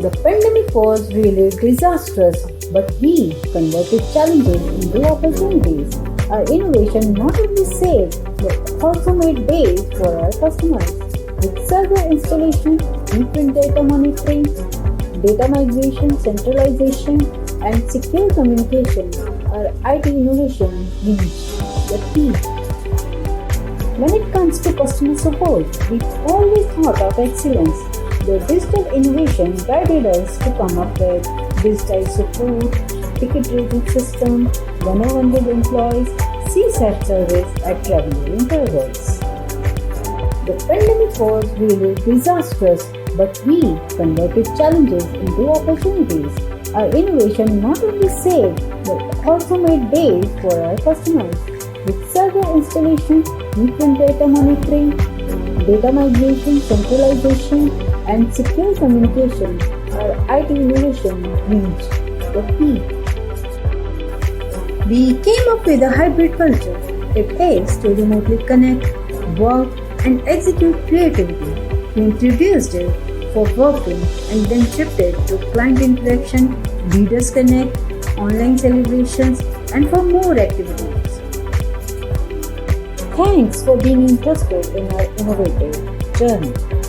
The pandemic was really disastrous, but we converted challenges into opportunities. Our innovation not only saved but also made days for our customers. With server installation, frequent data monitoring, data migration, centralization, and secure communication, our IT innovation reached the peak. When it comes to customer support, we always thought of excellence. The digital innovation guided us to come up with digitized support, ticket rating system, 100 employees, CSAT service at regular intervals. The pandemic was really disastrous, but we converted challenges into opportunities. Our innovation not only saved but also made days for our customers. With server installation, frequent data monitoring, data migration, centralization, and secure communication, our IT innovation reached the peak. We came up with a hybrid culture. It is to remotely connect, work, and execute creativity. We introduced it for working and then shifted to client interaction, leaders connect, online celebrations, and for more activities. Thanks for being interested in our innovative journey.